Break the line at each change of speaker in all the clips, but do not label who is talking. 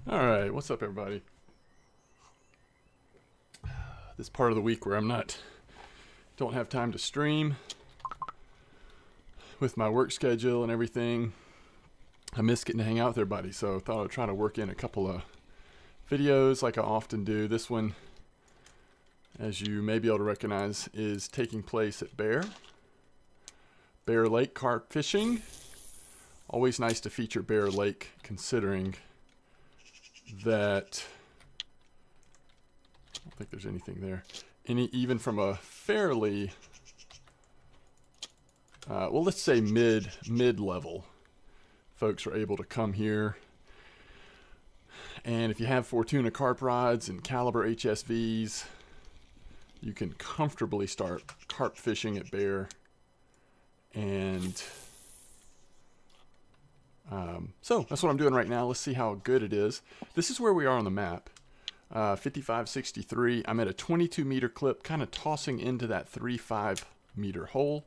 Alright, what's up everybody? This part of the week where don't have time to stream with my work schedule and everything. I miss getting to hang out with everybody, so I thought I would try to work in a couple of videos like I often do. This one, as you may be able to recognize, is taking place at Bear Lake carp fishing. Always nice to feature Bear Lake, considering that I don't think there's anything there. Even from a fairly, well, let's say mid-level, folks are able to come here. And if you have Fortuna carp rods and caliber HSVs, you can comfortably start carp fishing at Bear. And so that's what I'm doing right now. Let's see how good it is. This is where we are on the map. 5563. I'm at a 22 meter clip, kind of tossing into that 3-5 meter hole.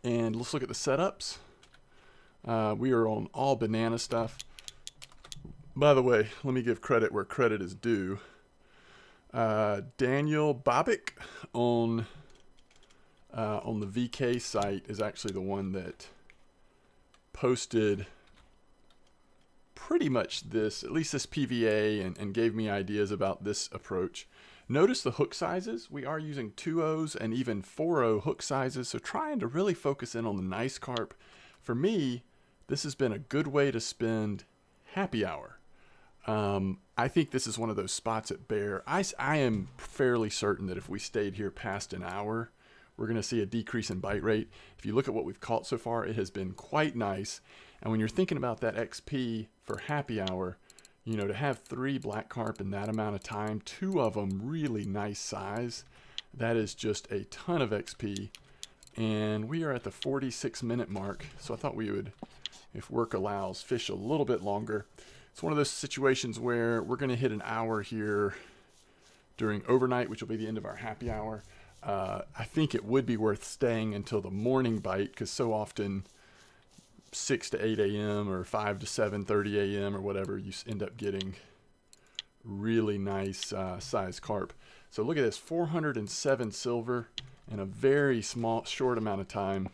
And let's look at the setups. We are on all banana stuff. By the way, let me give credit where credit is due. Daniel Bobick on the VK site is actually the one that posted pretty much this, at least this PVA, and gave me ideas about this approach. Notice the hook sizes. We are using 2.0s and even 4.0 hook sizes, so trying to really focus in on the nice carp. For me, this has been a good way to spend happy hour. I think this is one of those spots at Bear. I am fairly certain that if we stayed here past an hour, we're going to see a decrease in bite rate. If you look at what we've caught so far, it has been quite nice. And when you're thinking about that XP for happy hour, you know, to have 3 black carp in that amount of time, 2 of them really nice size, that is just a ton of XP. And we are at the 46-minute mark, so I thought we would, if work allows, fish a little bit longer. It's one of those situations where we're going to hit an hour here during overnight, which will be the end of our happy hour. I think it would be worth staying until the morning bite, because so often 6 to 8 a.m. or 5 to 7:30 a.m. or whatever, you end up getting really nice size carp. So look at this, 407 silver in a very short amount of time.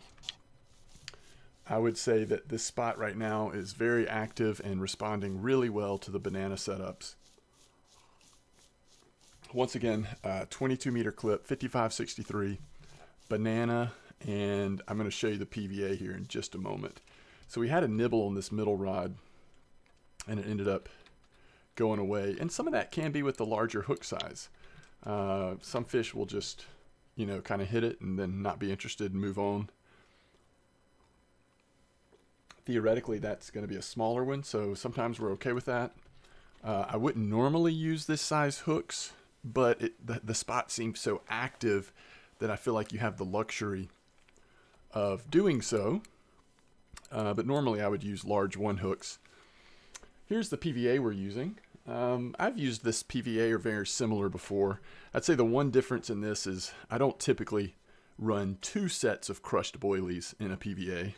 I would say that this spot right now is very active and responding really well to the banana setups. Once again, 22 meter clip, 5563, banana, and I'm going to show you the PVA here in just a moment. So we had a nibble on this middle rod, and it ended up going away. And some of that can be with the larger hook size. Some fish will just, you know, kind of hit it and then not be interested and move on. Theoretically, that's going to be a smaller one, so sometimes we're okay with that. I wouldn't normally use this size hooks, but the spot seems so active that I feel like you have the luxury of doing so. But normally I would use large 1 hooks. Here's the PVA we're using. I've used this PVA or very similar before. I'd say the one difference in this is I don't typically run 2 sets of crushed boilies in a PVA.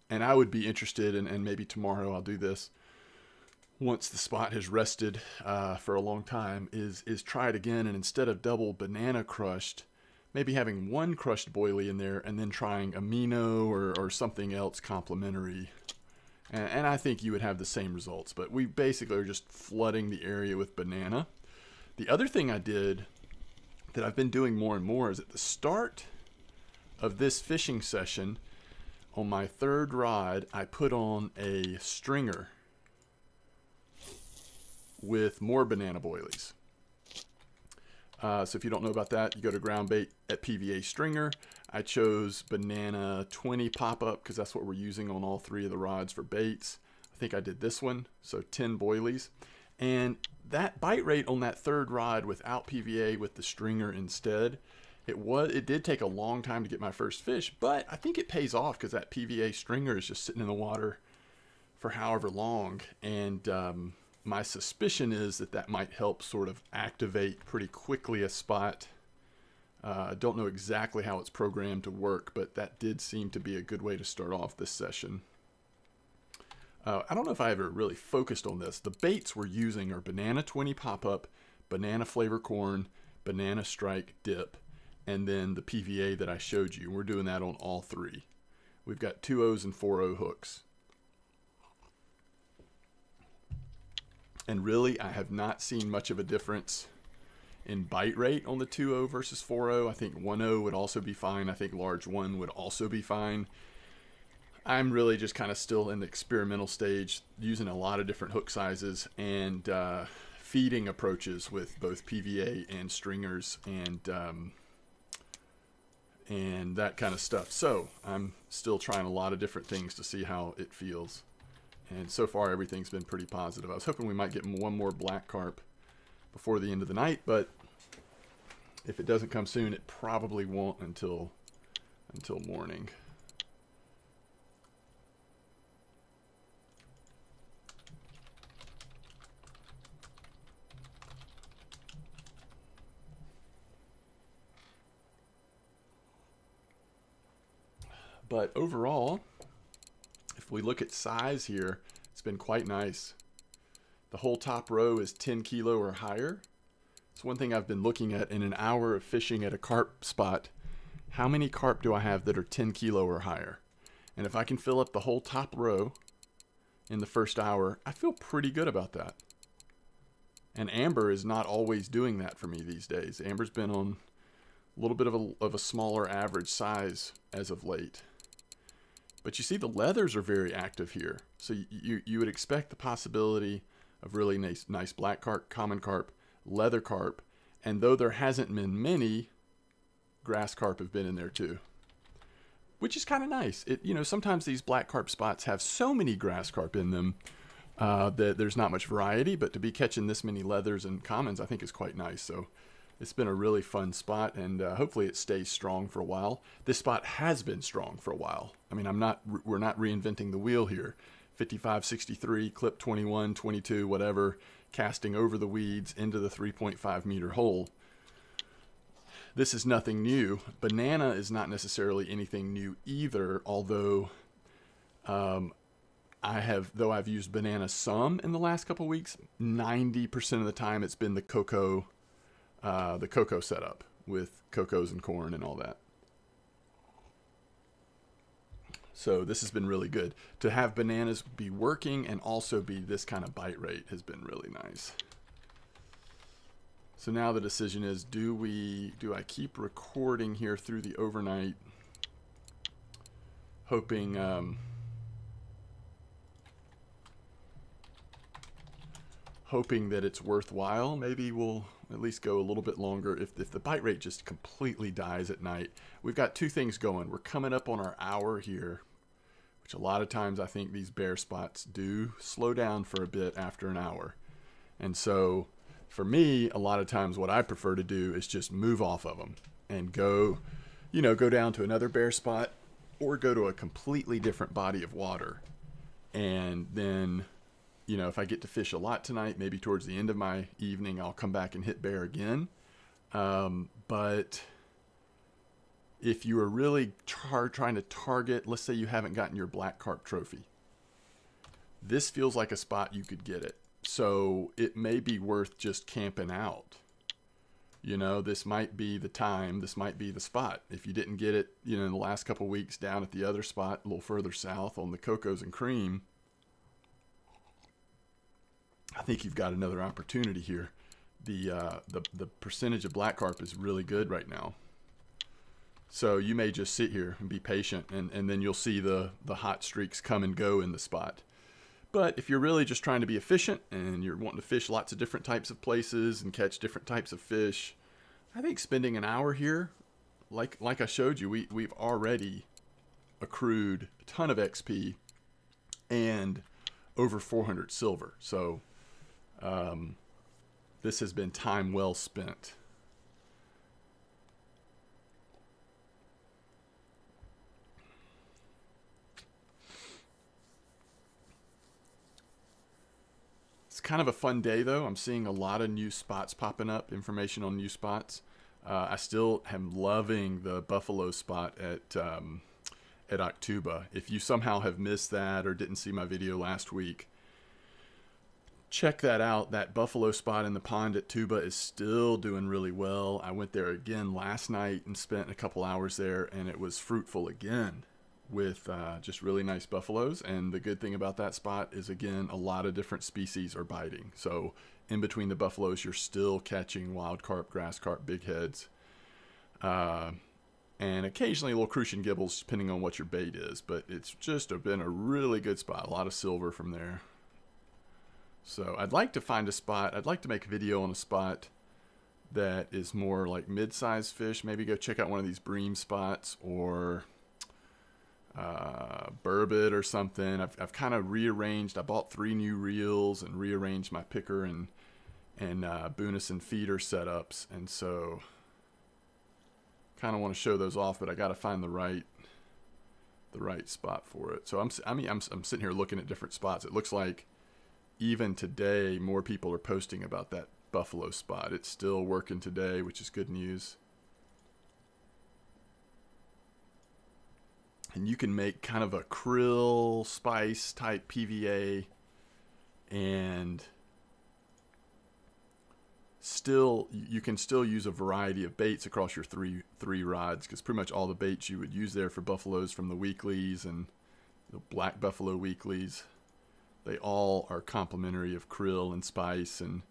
And I would be interested, and maybe tomorrow I'll do this, once the spot has rested for a long time, is try it again, and instead of double banana crushed, maybe having 1 crushed boilie in there and then trying amino or something else complementary. And I think you would have the same results, but we basically are just flooding the area with banana. The other thing I did that I've been doing more and more is at the start of this fishing session, on my 3rd rod, I put on a stringer with more banana boilies. So if you don't know about that, you go to ground bait at PVA stringer. I chose banana 20 pop-up because that's what we're using on all 3 of the rods for baits. I think I did this one, so 10 boilies. And that bite rate on that 3rd rod without PVA with the stringer instead, it did take a long time to get my first fish, but I think it pays off because that PVA stringer is just sitting in the water for however long. And my suspicion is that might help sort of activate pretty quickly a spot I don't know exactly how it's programmed to work, but that did seem to be a good way to start off this session. I don't know if I ever really focused on this. The baits we're using are banana 20 pop-up, banana flavor corn, banana strike dip, and then the PVA that I showed you. We're doing that on all three. We've got 2.0s and 4.0 hooks. And really, I have not seen much of a difference in bite rate on the 2.0 versus 4.0. I think 1.0 would also be fine. I think large 1 would also be fine. I'm really just kind of still in the experimental stage, using a lot of different hook sizes and feeding approaches with both PVA and stringers and that kind of stuff. So I'm still trying a lot of different things to see how it feels. And so far, everything's been pretty positive. I was hoping we might get one more black carp before the end of the night, but if it doesn't come soon, it probably won't until morning. But overall, if we look at size here, it's been quite nice. The whole top row is 10 kilo or higher. It's one thing I've been looking at in an hour of fishing at a carp spot. How many carp do I have that are 10 kilo or higher? And if I can fill up the whole top row in the first hour, I feel pretty good about that. And Amber is not always doing that for me these days. Amber's been on a little bit of a smaller average size as of late. But you see the leathers are very active here. So you would expect the possibility of really nice black carp, common carp, leather carp. And though there hasn't been many, grass carp have been in there too. Which is kind of nice. Sometimes these black carp spots have so many grass carp in them that there's not much variety. But to be catching this many leathers and commons, I think is quite nice. So it's been a really fun spot, and hopefully it stays strong for a while. This spot has been strong for a while. I mean, we're not reinventing the wheel here. 55, 63, clip 21, 22, whatever, casting over the weeds into the 3.5 meter hole. This is nothing new. Banana is not necessarily anything new either, although I've used banana some in the last couple weeks, 90% of the time it's been the cocoa setup with cocos and corn and all that. So this has been really good. To have bananas be working and also be this kind of bite rate has been really nice. So now the decision is, do I keep recording here through the overnight, hoping that it's worthwhile. Maybe we'll at least go a little bit longer if the bite rate just completely dies at night. We've got two things going. We're coming up on our hour here, which a lot of times I think these bear spots do slow down for a bit after an hour. And so for me, a lot of times what I prefer to do is just move off of them and go down to another bear spot or go to a completely different body of water. And then, if I get to fish a lot tonight, maybe towards the end of my evening, I'll come back and hit bear again. But if you are really trying to target, let's say you haven't gotten your black carp trophy, this feels like a spot you could get it. So it may be worth just camping out. This might be the time, this might be the spot. If you didn't get it, in the last couple weeks down at the other spot, a little further south on the cocos and cream, I think you've got another opportunity here. The percentage of black carp is really good right now. So you may just sit here and be patient, and then you'll see the hot streaks come and go in the spot. But if you're really just trying to be efficient and you're wanting to fish lots of different types of places and catch different types of fish, I think spending an hour here, like I showed you, we've already accrued a ton of XP and over 400 silver. So this has been time well spent. It's kind of a fun day though. I'm seeing a lot of new spots popping up, information on new spots. I still am loving the buffalo spot at Octuba. If you somehow have missed that or didn't see my video last week, check that out. That buffalo spot in the pond at Tuba is still doing really well. I went there again last night and spent a couple hours there, and it was fruitful again with just really nice buffaloes. And the good thing about that spot is, again, a lot of different species are biting. So in between the buffaloes, you're still catching wild carp, grass carp, big heads, and occasionally little crucian gibbles, depending on what your bait is. But it's just been a really good spot. A lot of silver from there. So I'd like to find a spot. I'd like to make a video on a spot that is more like mid-sized fish. Maybe go check out one of these bream spots or burbot or something. I've kind of rearranged. I bought 3 new reels and rearranged my picker and Bunis and feeder setups, and so kind of want to show those off, but I got to find the right spot for it. So I'm sitting here looking at different spots. It looks like even today more people are posting about that buffalo spot. It's still working today, which is good news. And you can make kind of a krill spice type PVA and still, you can still use a variety of baits across your three rods, because pretty much all the baits you would use there for buffaloes, from the weeklies and the black buffalo weeklies, they all are complementary of krill and spice and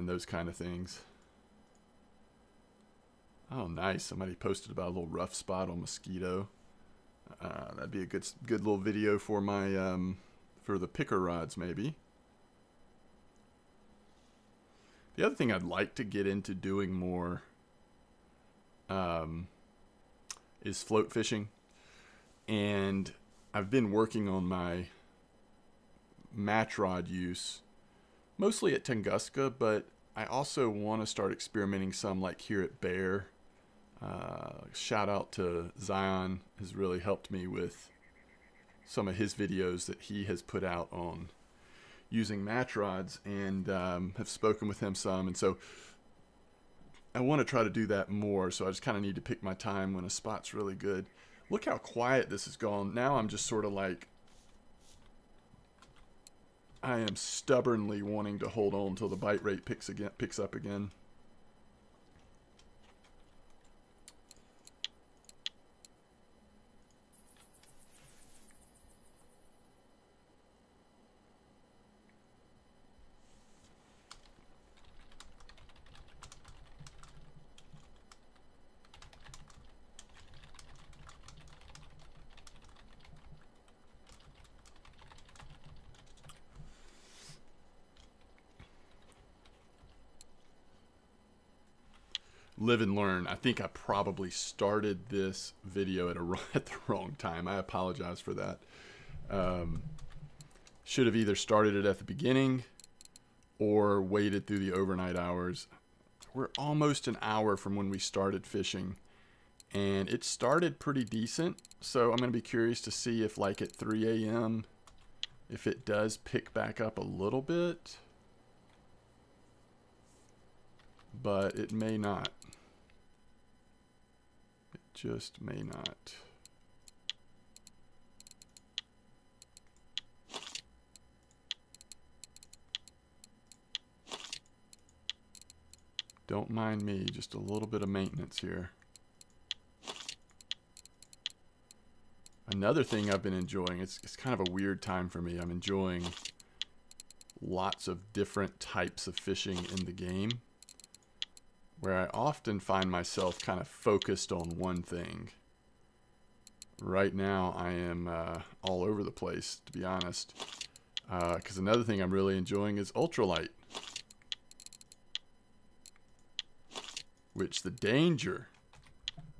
those kind of things. Oh, nice. Somebody posted about a little rough spot on mosquito. That'd be a good little video for my for the picker rods, maybe. The other thing I'd like to get into doing more is float fishing, and I've been working on my match rod use mostly at Tunguska, but I also want to start experimenting some like here at Bear. Shout out to Zion, has really helped me with some of his videos that he has put out on using match rods, and have spoken with him some, and so I want to try to do that more. So I just kind of need to pick my time when a spot's really good. Look how quiet this has gone. Now I'm just sort of like, I am stubbornly wanting to hold on until the bite rate picks up again. Live and learn. I think I probably started this video at the wrong time. I apologize for that. Should have either started it at the beginning or waited through the overnight hours. We're almost an hour from when we started fishing, and it started pretty decent. So I'm going to be curious to see if, like at 3 a.m., if it does pick back up a little bit, but it may not. It just may not. Don't mind me, just a little bit of maintenance here. Another thing I've been enjoying, it's kind of a weird time for me. I'm enjoying lots of different types of fishing in the game, where I often find myself kind of focused on one thing. Right now, I am all over the place, to be honest. Because another thing I'm really enjoying is ultralight. Which, the danger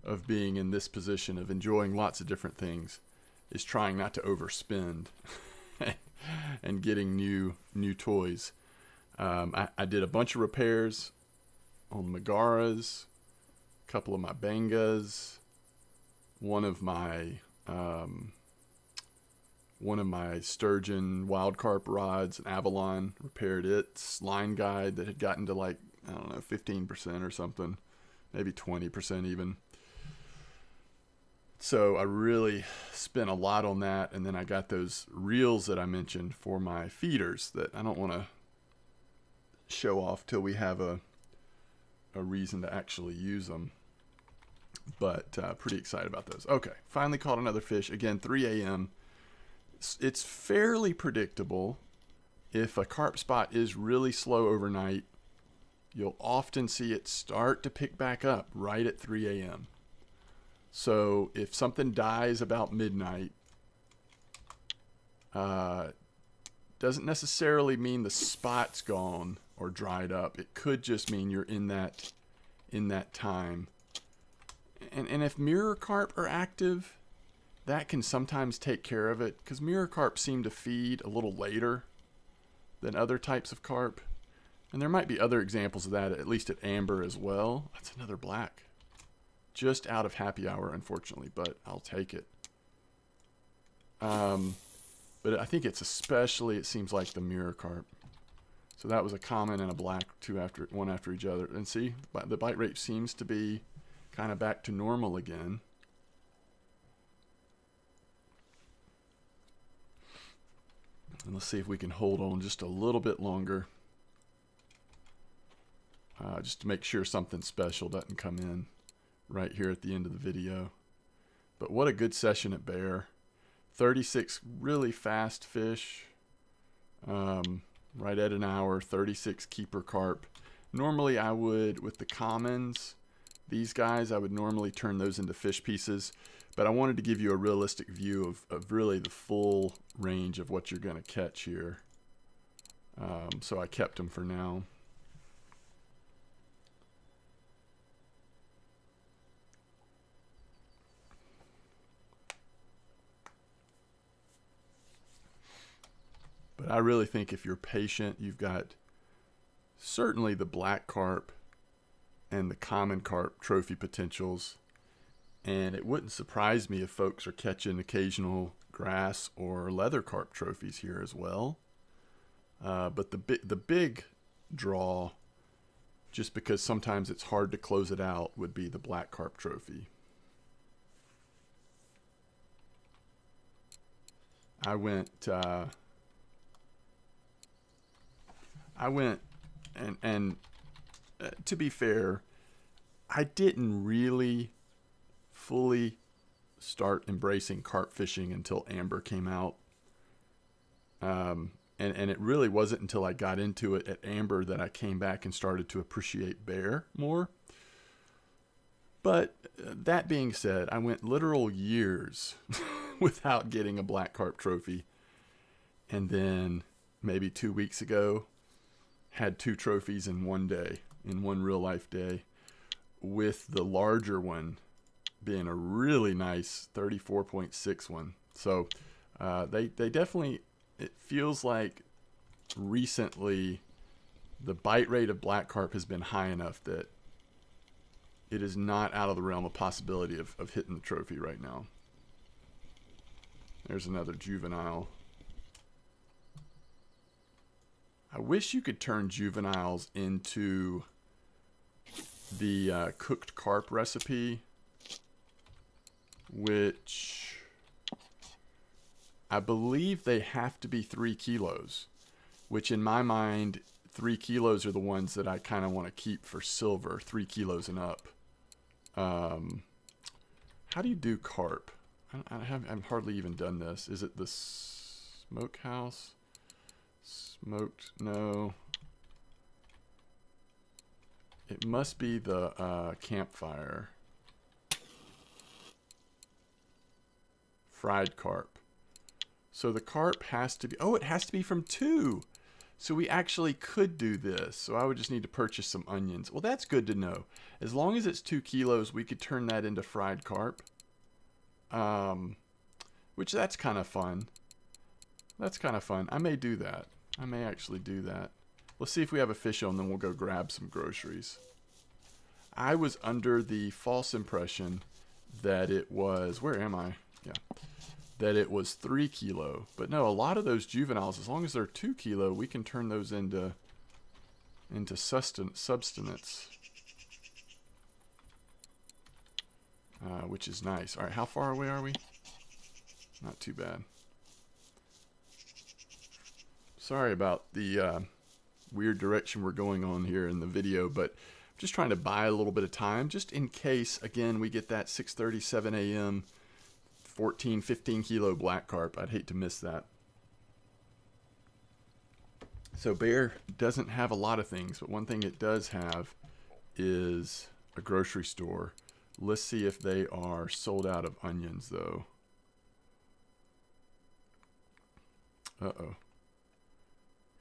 of being in this position of enjoying lots of different things is trying not to overspend and getting new toys. I did a bunch of repairs on Megaras, a couple of my Bangas, one of my sturgeon wild carp rods, an Avalon, repaired its line guide that had gotten to like, I don't know, 15% or something. maybe 20% even. So I really spent a lot on that, and then I got those reels that I mentioned for my feeders that I don't want to show off till we have a reason to actually use them. But pretty excited about those. Okay, finally caught another fish. Again, 3 a.m. It's fairly predictable. If a carp spot is really slow overnight, you'll often see it start to pick back up right at 3 a.m. So if something dies about midnight, doesn't necessarily mean the spot's gone or dried up. It could just mean you're in that time. And if mirror carp are active, that can sometimes take care of it, because mirror carp seem to feed a little later than other types of carp. And there might be other examples of that, at least at amber as well. That's another black. Just out of happy hour, unfortunately, but I'll take it. But I think it's especially, it seems like, the mirror carp. So that was a common and a black, one after each other. And see, the bite rate seems to be kind of back to normal again. And let's see if we can hold on just a little bit longer. Just to make sure something special doesn't come in right here at the end of the video. But what a good session at Bear. 36 really fast fish. Right at an hour, 36 keeper carp. Normally I would, with the commons, these guys, I would normally turn those into fish pieces. But I wanted to give you a realistic view of really the full range of what you're going to catch here. So I kept them for now. But I really think if you're patient, you've got certainly the black carp and the common carp trophy potentials. And it wouldn't surprise me if folks are catching occasional grass or leather carp trophies here as well. But the big draw, just because sometimes it's hard to close it out, would be the black carp trophy. I went and to be fair, I didn't really fully start embracing carp fishing until amber came out. And it really wasn't until I got into it at amber that I came back and started to appreciate bear more. But that being said, I went literal years without getting a black carp trophy. And then maybe 2 weeks ago, had 2 trophies in one day, in one real life day, with the larger one being a really nice 34.6 one. So they definitely, it feels like recently the bite rate of black carp has been high enough that it is not out of the realm of possibility of hitting the trophy right now. There's another juvenile. I wish you could turn juveniles into the cooked carp recipe, which I believe they have to be 3 kilos, which in my mind, 3 kilos are the ones that I kind of want to keep for silver, 3 kilos and up. How do you do carp? I've hardly even done this. Is it the smokehouse? Smoked? No. It must be the campfire. Fried carp. So the carp has to be, oh, it has to be from 2. So we actually could do this. So I would just need to purchase some onions. Well, that's good to know. As long as it's 2 kilos, we could turn that into fried carp. Which that's kind of fun. That's kind of fun. I may do that. I may actually do that. Let's see if we have a fish on, then we'll go grab some groceries. I was under the false impression that it was, where am I? Yeah. That it was 3 kilo. But no, a lot of those juveniles, as long as they're 2 kilo, we can turn those into substance. which is nice. All right, how far away are we? Not too bad. Sorry about the weird direction we're going on here in the video, but I'm just trying to buy a little bit of time just in case, again, we get that 6:37 a.m. 14, 15 kilo black carp. I'd hate to miss that. So Bear doesn't have a lot of things, but one thing it does have is a grocery store. Let's see if they are sold out of onions, though. Uh-oh.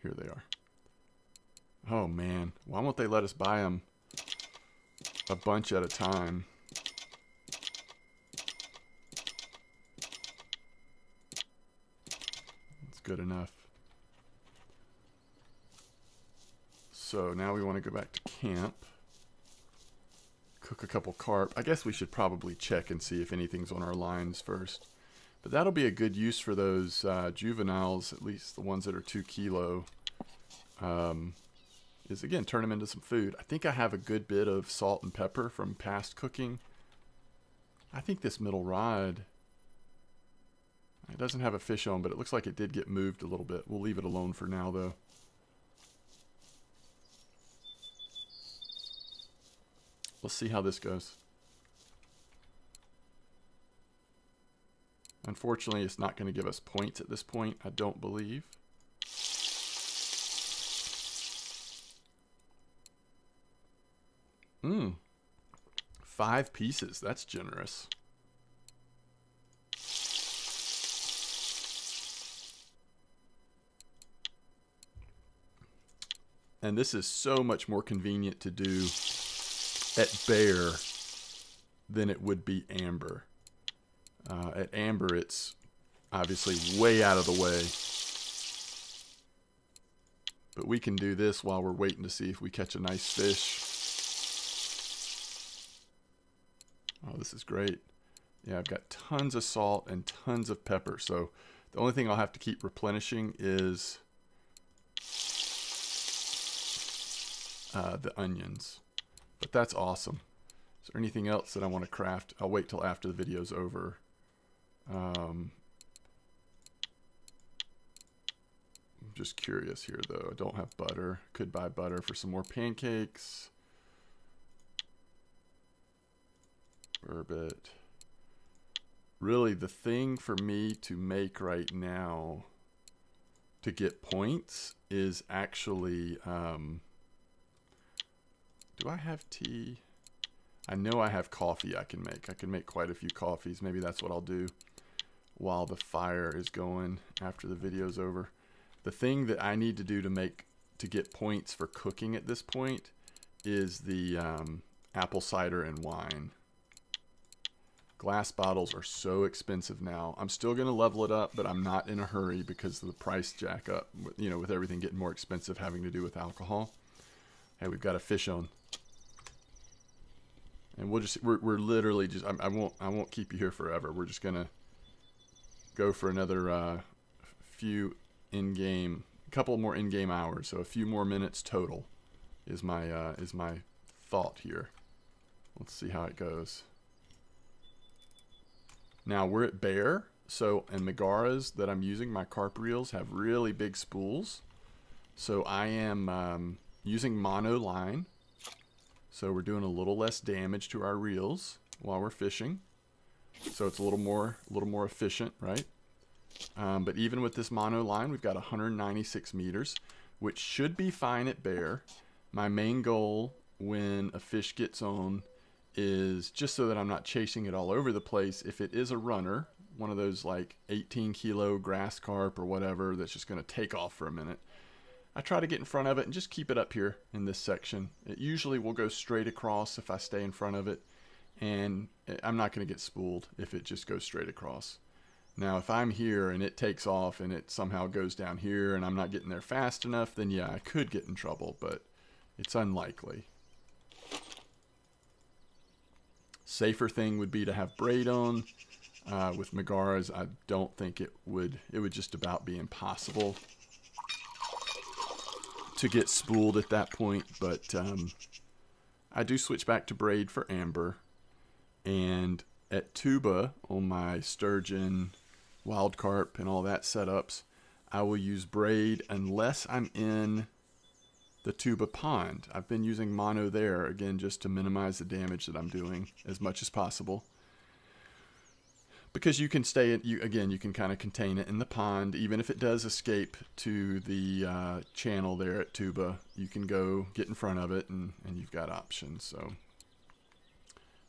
Here they are. Oh, man. Why won't they let us buy them a bunch at a time? That's good enough. So now we want to go back to camp. Cook a couple carp. I guess we should probably check and see if anything's on our lines first. But that'll be a good use for those juveniles, at least the ones that are 2 kilo. Is again, turn them into some food. I think I have a good bit of salt and pepper from past cooking. I think this middle rod, it doesn't have a fish on, but it looks like it did get moved a little bit. We'll leave it alone for now, though. Let's see how this goes. Unfortunately, it's not going to give us points at this point, I don't believe. Mmm. 5 pieces. That's generous. And this is so much more convenient to do at Bear than it would be Amber. At Amber, it's obviously way out of the way. But we can do this while we're waiting to see if we catch a nice fish. Oh, this is great. Yeah, I've got tons of salt and tons of pepper. So the only thing I'll have to keep replenishing is the onions. But that's awesome. Is there anything else that I want to craft? I'll wait till after the video's over. I'm just curious here, though. I don't have butter. Could buy butter for some more pancakes. Burbot. Really, the thing for me to make right now to get points is actually... do I have tea? I know I have coffee I can make. I can make quite a few coffees. Maybe that's what I'll do while the fire is going after the video's over. The thing that I need to do to get points for cooking at this point is the apple cider and wine. Glass bottles are so expensive now. I'm still going to level it up, but I'm not in a hurry because of the price jack up. You know, with everything getting more expensive having to do with alcohol. Hey, we've got a fish on. And we're literally just, I won't keep you here forever. We're just gonna go for another few couple more in-game hours. So a few more minutes total is my thought here. Let's see how it goes. Now we're at Bear, and Megaras that I'm using, my carp reels have really big spools. So I am using mono line. So we're doing a little less damage to our reels while we're fishing. So it's a little more efficient, right? But even with this mono line, we've got 196 meters, which should be fine at Bear. My main goal when a fish gets on is just so that I'm not chasing it all over the place. If it is a runner, one of those like 18 kilo grass carp or whatever that's just going to take off for a minute, I try to get in front of it and just keep it up here in this section. It usually will go straight across if I stay in front of it, and I'm not going to get spooled if it just goes straight across. Now, if I'm here and it takes off and it somehow goes down here and I'm not getting there fast enough, then yeah, I could get in trouble, but it's unlikely. Safer thing would be to have braid on. With Megaras, I don't think it would just about be impossible to get spooled at that point, but I do switch back to braid for Amber, and at tuba on my sturgeon, wild carp, and all that setups, I will use braid unless I'm in the tuba pond. I've been using mono there, again, just to minimize the damage that I'm doing as much as possible. Because you can stay in, you can kind of contain it in the pond. Even if it does escape to the channel there at tuba, you can go get in front of it, and you've got options. So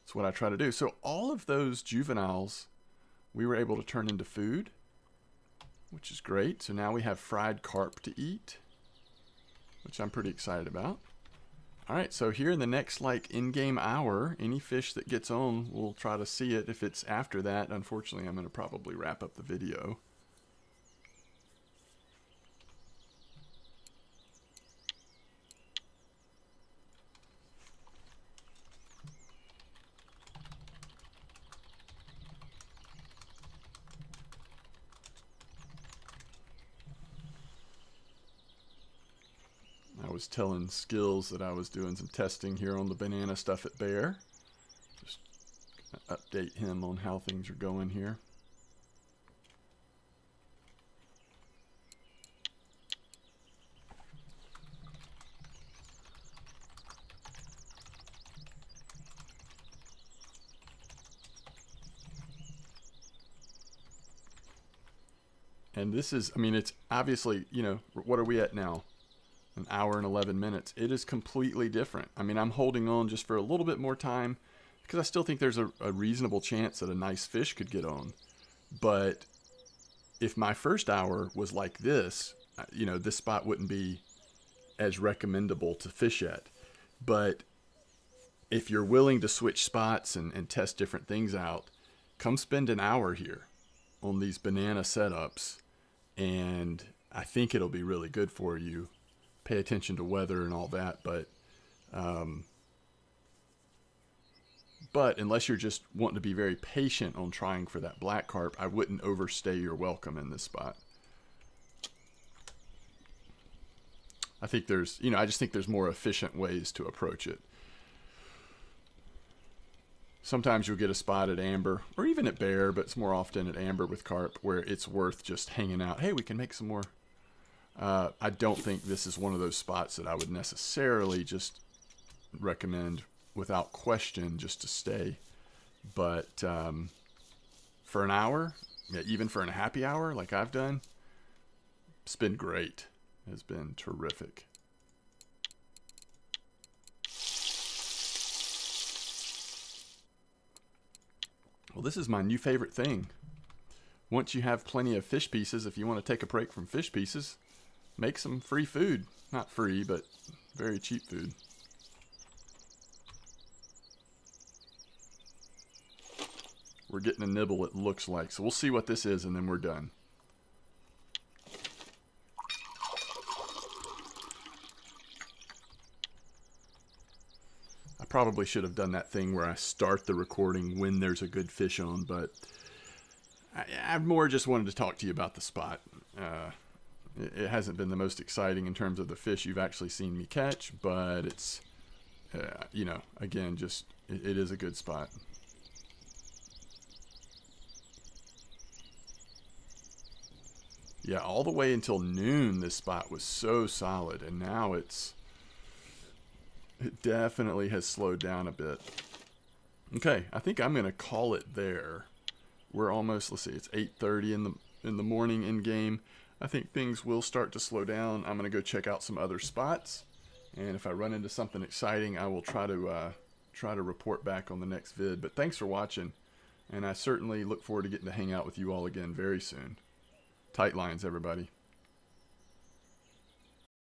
that's what I try to do. So all of those juveniles we were able to turn into food, which is great. So now we have fried carp to eat, which I'm pretty excited about. All right, so here in the next in-game hour, any fish that gets on, we'll try to see it. If it's after that, unfortunately, I'm going to probably wrap up the video. I was telling Skills that I was doing some testing here on the banana stuff at Bear. Just update him on how things are going here. And this is, I mean, it's obviously, you know, what are we at now? An hour and 11 minutes. It is completely different. I mean, I'm holding on just for a little bit more time because I still think there's a reasonable chance that a nice fish could get on. But if my first hour was like this, you know, this spot wouldn't be as recommendable to fish at. But if you're willing to switch spots and test different things out, come spend an hour here on these banana setups, and I think it'll be really good for you. Pay attention to weather and all that, but unless you're just wanting to be very patient on trying for that black carp, I wouldn't overstay your welcome in this spot. I think there's, you know, I just think there's more efficient ways to approach it. Sometimes you'll get a spot at amber, or even at bear, but it's more often at amber with carp, where it's worth just hanging out. Hey, we can make some more. I don't think this is one of those spots that I would necessarily just recommend without question just to stay. But for an hour, yeah, even for a happy hour like I've done, it's been great. It's been terrific. Well, this is my new favorite thing. Once you have plenty of fish pieces, if you want to take a break from fish pieces, make some free food. Not free, but very cheap food. We're getting a nibble, it looks like. So we'll see what this is, and then we're done. I probably should have done that thing where I start the recording when there's a good fish on, but I more just wanted to talk to you about the spot. It hasn't been the most exciting in terms of the fish you've actually seen me catch, but it's, you know, again, just, it is a good spot. Yeah, all the way until noon, this spot was so solid, and now it definitely has slowed down a bit. Okay, I think I'm going to call it there. We're almost, let's see, it's 8:30 in the morning in game. I think things will start to slow down. I'm going to go check out some other spots, and if I run into something exciting, I will try to report back on the next vid. But thanks for watching, and I certainly look forward to getting to hang out with you all again very soon. Tight lines, everybody.